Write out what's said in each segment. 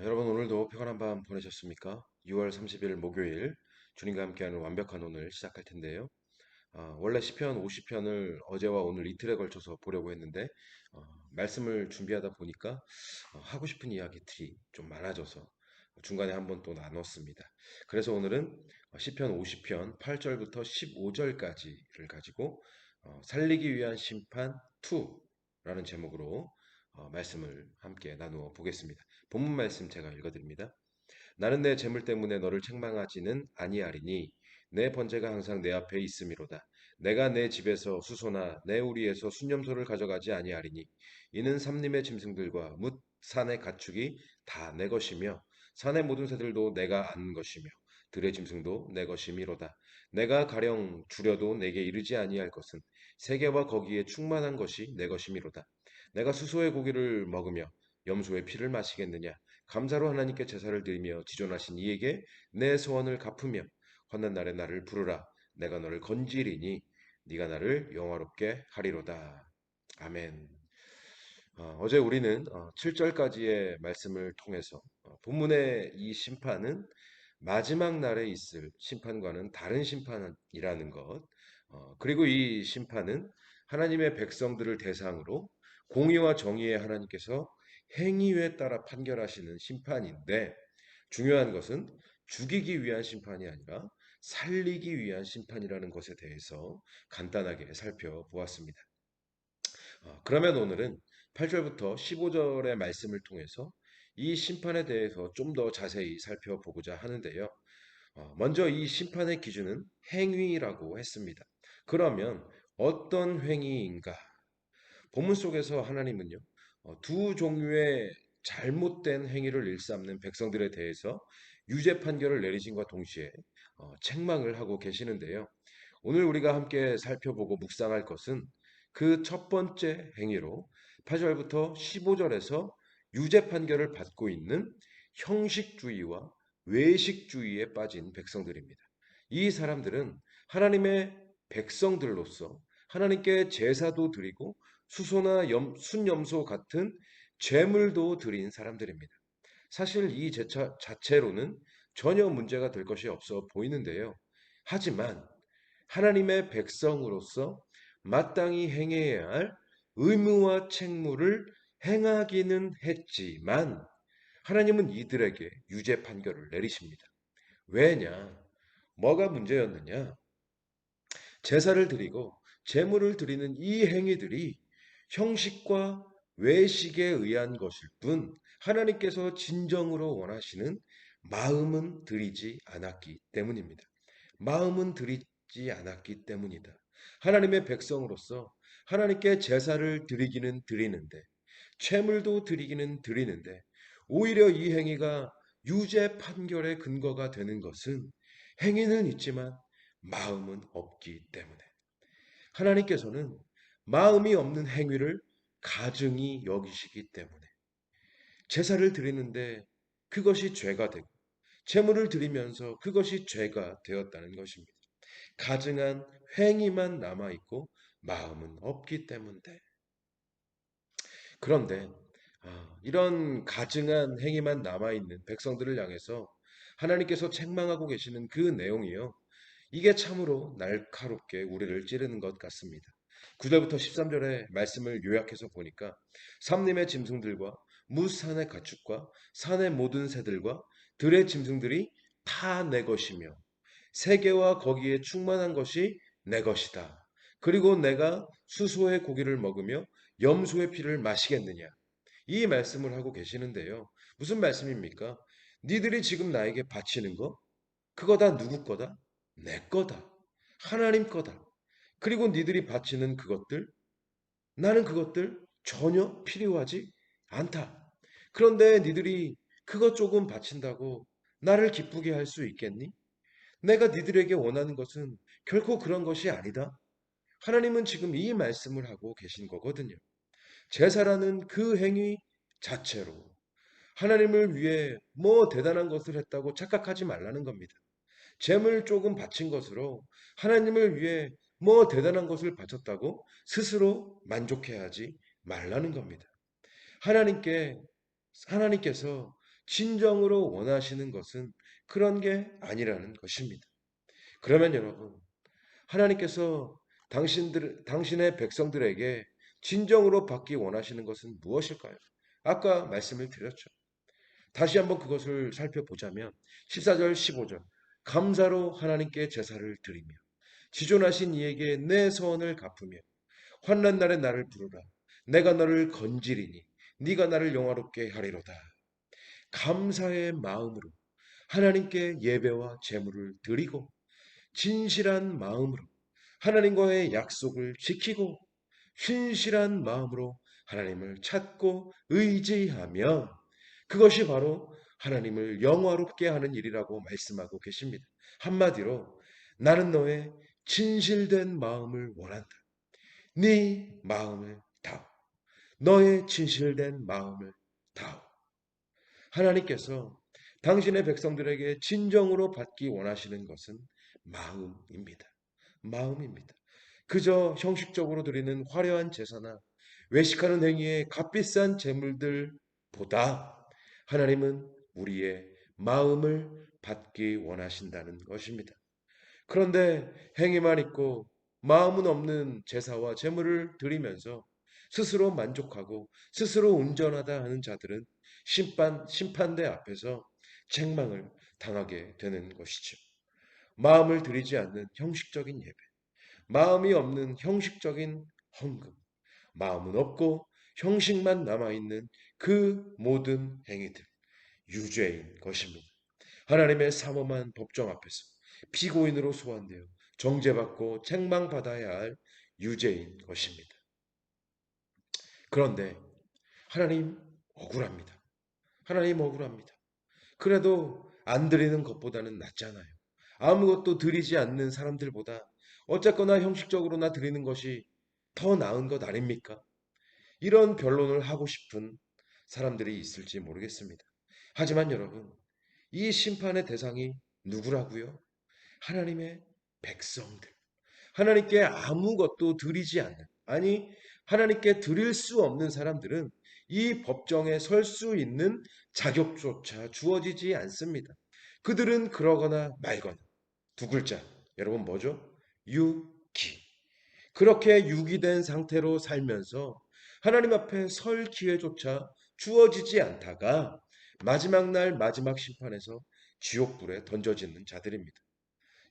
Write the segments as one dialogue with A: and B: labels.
A: 여러분 오늘도 평안한 밤 보내셨습니까? 6월 30일 목요일 주님과 함께하는 완벽한 오늘 시작할 텐데요. 원래 시편 50편을 어제와 오늘 이틀에 걸쳐서 보려고 했는데 어, 말씀을 준비하다 보니까 하고 싶은 이야기들이 좀 많아져서 중간에 한번 또 나눴습니다. 그래서 오늘은 시편 50편 8절부터 15절까지를 가지고 살리기 위한 심판 2라는 제목으로 말씀을 함께 나누어 보겠습니다. 본문 말씀 제가 읽어드립니다. 나는 내 재물 때문에 너를 책망하지는 아니하리니 내 번제가 항상 내 앞에 있음이로다. 내가 내 집에서 수소나 내 우리에서 순념소를 가져가지 아니하리니 이는 삼림의 짐승들과 뭇 산의 가축이 다 내 것이며 산의 모든 새들도 내가 안 것이며 들의 짐승도 내 것이미로다. 내가 가령 주려도 내게 이르지 아니할 것은 세계와 거기에 충만한 것이 내 것이미로다. 내가 수소의 고기를 먹으며 염소의 피를 마시겠느냐? 감사로 하나님께 제사를 드리며 지존하신 이에게 내 소원을 갚으며 환난 날에 나를 부르라. 내가 너를 건지리니 네가 나를 영화롭게 하리로다. 아멘. 어제 우리는 7절까지의 말씀을 통해서 본문의 이 심판은 마지막 날에 있을 심판과는 다른 심판이라는 것, 그리고 이 심판은 하나님의 백성들을 대상으로 공의와 정의의 하나님께서 행위에 따라 판결하시는 심판인데 중요한 것은 죽이기 위한 심판이 아니라 살리기 위한 심판이라는 것에 대해서 간단하게 살펴보았습니다. 그러면 오늘은 8절부터 15절의 말씀을 통해서 이 심판에 대해서 좀 더 자세히 살펴보고자 하는데요. 먼저 이 심판의 기준은 행위라고 했습니다. 그러면 어떤 행위인가? 본문 속에서 하나님은요, 두 종류의 잘못된 행위를 일삼는 백성들에 대해서 유죄 판결을 내리신과 동시에 책망을 하고 계시는데요. 오늘 우리가 함께 살펴보고 묵상할 것은 그 첫 번째 행위로 8절부터 15절에서 유죄 판결을 받고 있는 형식주의와 외식주의에 빠진 백성들입니다. 이 사람들은 하나님의 백성들로서 하나님께 제사도 드리고 수소나 순염소 같은 제물도 드린 사람들입니다. 사실 이 제차 자체로는 전혀 문제가 될 것이 없어 보이는데요. 하지만 하나님의 백성으로서 마땅히 행해야 할 의무와 책무를 행하기는 했지만 하나님은 이들에게 유죄 판결을 내리십니다. 왜냐? 뭐가 문제였느냐? 제사를 드리고 제물을 드리는 이 행위들이 형식과 외식에 의한 것일 뿐 하나님께서 진정으로 원하시는 마음은 드리지 않았기 때문입니다. 마음은 드리지 않았기 때문이다. 하나님의 백성으로서 하나님께 제사를 드리기는 드리는데 채물도 드리기는 드리는데 오히려 이 행위가 유죄 판결의 근거가 되는 것은 행위는 있지만 마음은 없기 때문에 하나님께서는 마음이 없는 행위를 가증히 여기시기 때문에 제사를 드리는데 그것이 죄가 되고 제물을 드리면서 그것이 죄가 되었다는 것입니다. 가증한 행위만 남아있고 마음은 없기 때문에 그런데 이런 가증한 행위만 남아있는 백성들을 향해서 하나님께서 책망하고 계시는 그 내용이요. 이게 참으로 날카롭게 우리를 찌르는 것 같습니다. 9절부터 13절의 말씀을 요약해서 보니까 삼림의 짐승들과 무산의 가축과 산의 모든 새들과 들의 짐승들이 다 내 것이며 세계와 거기에 충만한 것이 내 것이다. 그리고 내가 수소의 고기를 먹으며 염소의 피를 마시겠느냐. 이 말씀을 하고 계시는데요. 무슨 말씀입니까? 니들이 지금 나에게 바치는 거? 그거 다 누구 거다? 내 거다. 하나님 거다. 그리고 니들이 바치는 그것들? 나는 그것들 전혀 필요하지 않다. 그런데 니들이 그것 조금 바친다고 나를 기쁘게 할 수 있겠니? 내가 니들에게 원하는 것은 결코 그런 것이 아니다. 하나님은 지금 이 말씀을 하고 계신 거거든요. 제사라는 그 행위 자체로 하나님을 위해 뭐 대단한 것을 했다고 착각하지 말라는 겁니다. 재물 조금 바친 것으로 하나님을 위해 뭐 대단한 것을 바쳤다고 스스로 만족해하지 말라는 겁니다. 하나님께 하나님께서 진정으로 원하시는 것은 그런 게 아니라는 것입니다. 그러면 여러분, 하나님께서 당신의 백성들에게 진정으로 받기 원하시는 것은 무엇일까요? 아까 말씀을 드렸죠. 다시 한번 그것을 살펴보자면 14절 15절 감사로 하나님께 제사를 드리며 지존하신 이에게 내 소원을 갚으며 환난 날에 나를 부르라 내가 너를 건지리니 네가 나를 영화롭게 하리로다. 감사의 마음으로 하나님께 예배와 제물을 드리고 진실한 마음으로 하나님과의 약속을 지키고 신실한 마음으로 하나님을 찾고 의지하며 그것이 바로 하나님을 영화롭게 하는 일이라고 말씀하고 계십니다. 한마디로 나는 너의 진실된 마음을 원한다. 네 마음을 다오. 너의 진실된 마음을 다오. 하나님께서 당신의 백성들에게 진정으로 받기 원하시는 것은 마음입니다. 마음입니다. 그저 형식적으로 드리는 화려한 제사나 외식하는 행위의 값비싼 제물들보다 하나님은 우리의 마음을 받기 원하신다는 것입니다. 그런데 행위만 있고 마음은 없는 제사와 제물을 드리면서 스스로 만족하고 스스로 온전하다 하는 자들은 심판대 앞에서 책망을 당하게 되는 것이죠. 마음을 들이지 않는 형식적인 예배, 마음이 없는 형식적인 헌금, 마음은 없고 형식만 남아있는 그 모든 행위들, 유죄인 것입니다. 하나님의 삼엄한 법정 앞에서 피고인으로 소환되어 정죄받고 책망받아야 할 유죄인 것입니다. 그런데 하나님 억울합니다. 하나님 억울합니다. 그래도 안 드리는 것보다는 낫잖아요. 아무것도 드리지 않는 사람들보다 어쨌거나 형식적으로나 드리는 것이 더 나은 것 아닙니까? 이런 변론을 하고 싶은 사람들이 있을지 모르겠습니다. 하지만 여러분, 이 심판의 대상이 누구라고요? 하나님의 백성들. 하나님께 아무것도 드리지 않는, 아니, 하나님께 드릴 수 없는 사람들은 이 법정에 설 수 있는 자격조차 주어지지 않습니다. 그들은 그러거나 말거나. 두 글자. 여러분 뭐죠? 유기. 그렇게 유기된 상태로 살면서 하나님 앞에 설 기회조차 주어지지 않다가 마지막 날 마지막 심판에서 지옥불에 던져지는 자들입니다.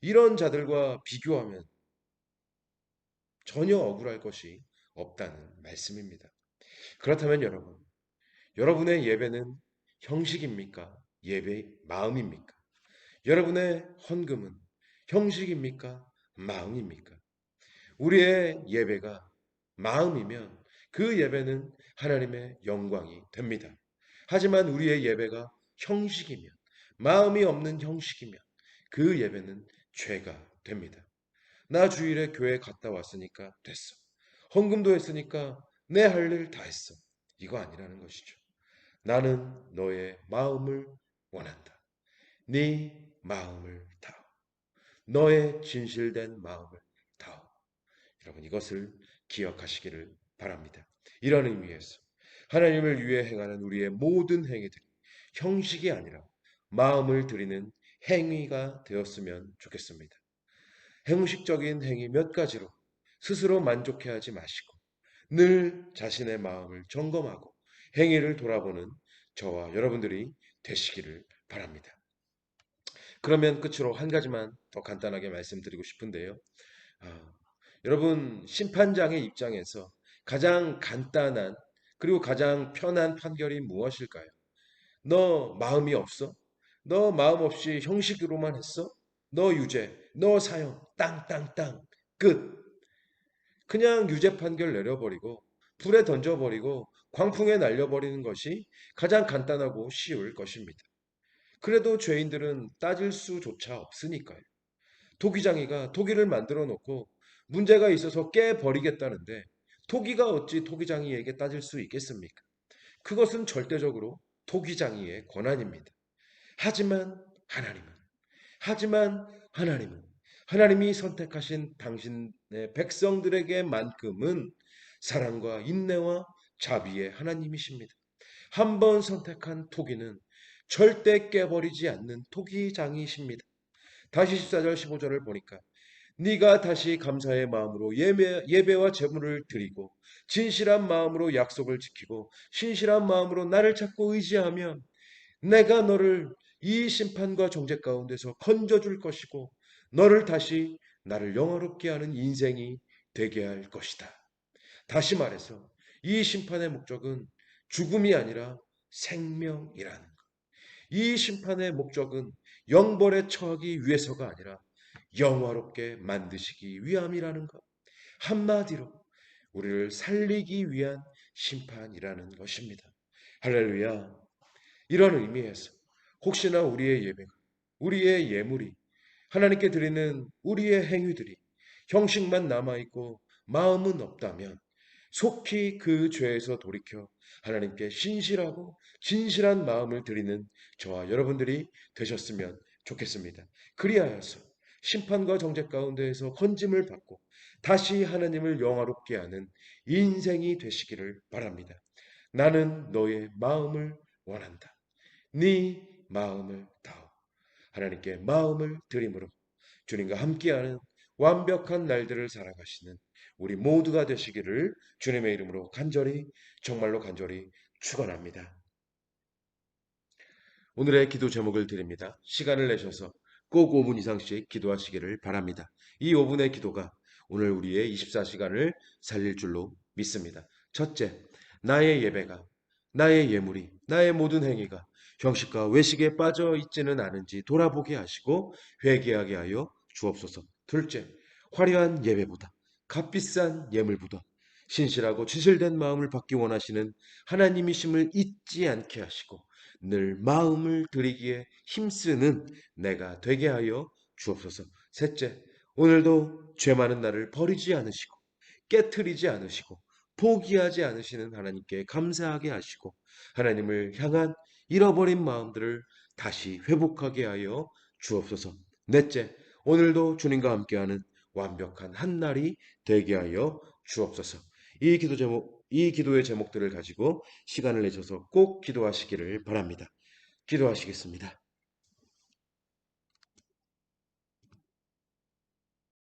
A: 이런 자들과 비교하면 전혀 억울할 것이 없다는 말씀입니다. 그렇다면 여러분, 여러분의 예배는 형식입니까? 예배 마음입니까? 여러분의 헌금은 형식입니까? 마음입니까? 우리의 예배가 마음이면 그 예배는 하나님의 영광이 됩니다. 하지만 우리의 예배가 형식이면, 마음이 없는 형식이면 그 예배는 죄가 됩니다. 나 주일에 교회 갔다 왔으니까 됐어. 헌금도 했으니까 내 할 일 다 했어. 이거 아니라는 것이죠. 나는 너의 마음을 원한다. 네 마음을 다오. 너의 진실된 마음을 다오. 여러분 이것을 기억하시기를 바랍니다. 이런 의미에서 하나님을 위해 행하는 우리의 모든 행위들이 형식이 아니라 마음을 드리는 행위가 되었으면 좋겠습니다. 형식적인 행위 몇 가지로 스스로 만족해하지 마시고 늘 자신의 마음을 점검하고 행위를 돌아보는 저와 여러분들이 되시기를 바랍니다. 그러면 끝으로 한 가지만 더 간단하게 말씀드리고 싶은데요. 아, 여러분 심판장의 입장에서 가장 간단한 그리고 가장 편한 판결이 무엇일까요? 너 마음이 없어? 너 마음 없이 형식으로만 했어? 너 유죄, 너 사형, 땅땅땅 끝. 그냥 유죄 판결 내려버리고 불에 던져버리고 광풍에 날려버리는 것이 가장 간단하고 쉬울 것입니다. 그래도 죄인들은 따질 수조차 없으니까요. 토기장이가 토기를 만들어 놓고 문제가 있어서 깨버리겠다는데 토기가 어찌 토기장이에게 따질 수 있겠습니까? 그것은 절대적으로 토기장이의 권한입니다. 하지만 하나님은 하지만 하나님은 하나님이 선택하신 당신의 백성들에게만큼은 사랑과 인내와 자비의 하나님이십니다. 한 번 선택한 토기는 절대 깨버리지 않는 토기장이십니다. 다시 14절 15절을 보니까 네가 다시 감사의 마음으로 예배와 제물을 드리고 진실한 마음으로 약속을 지키고 신실한 마음으로 나를 찾고 의지하면 내가 너를 이 심판과 정죄 가운데서 건져줄 것이고 너를 다시 나를 영화롭게 하는 인생이 되게 할 것이다. 다시 말해서 이 심판의 목적은 죽음이 아니라 생명이라는 것. 이 심판의 목적은 영벌에 처하기 위해서가 아니라 영화롭게 만드시기 위함이라는 것. 한마디로 우리를 살리기 위한 심판이라는 것입니다. 할렐루야. 이런 의미에서 혹시나 우리의 예배가, 우리의 예물이, 하나님께 드리는 우리의 행위들이 형식만 남아있고 마음은 없다면 속히 그 죄에서 돌이켜 하나님께 신실하고 진실한 마음을 드리는 저와 여러분들이 되셨으면 좋겠습니다. 그리하여서 심판과 정죄 가운데에서 건짐을 받고 다시 하나님을 영화롭게 하는 인생이 되시기를 바랍니다. 나는 너의 마음을 원한다. 네 마음을 다오. 하나님께 마음을 드림으로 주님과 함께하는 완벽한 날들을 살아가시는 우리 모두가 되시기를 주님의 이름으로 간절히 정말로 간절히 축원합니다. 오늘의 기도 제목을 드립니다. 시간을 내셔서 꼭 5분 이상씩 기도하시기를 바랍니다. 이 5분의 기도가 오늘 우리의 24시간을 살릴 줄로 믿습니다. 첫째, 나의 예배가, 나의 예물이, 나의 모든 행위가 형식과 외식에 빠져 있지는 않은지 돌아보게 하시고 회개하게 하여 주옵소서. 둘째, 화려한 예배보다 값비싼 예물보다 신실하고 진실된 마음을 받기 원하시는 하나님이심을 잊지 않게 하시고 늘 마음을 드리기에 힘쓰는 내가 되게 하여 주옵소서. 셋째, 오늘도 죄 많은 나를 버리지 않으시고 깨트리지 않으시고 포기하지 않으시는 하나님께 감사하게 하시고 하나님을 향한 잃어버린 마음들을 다시 회복하게 하여 주옵소서. 넷째, 오늘도 주님과 함께하는 완벽한 한 날이 되게 하여 주옵소서. 이 기도의 제목들을 가지고 시간을 내셔서 꼭 기도하시기를 바랍니다. 기도하시겠습니다.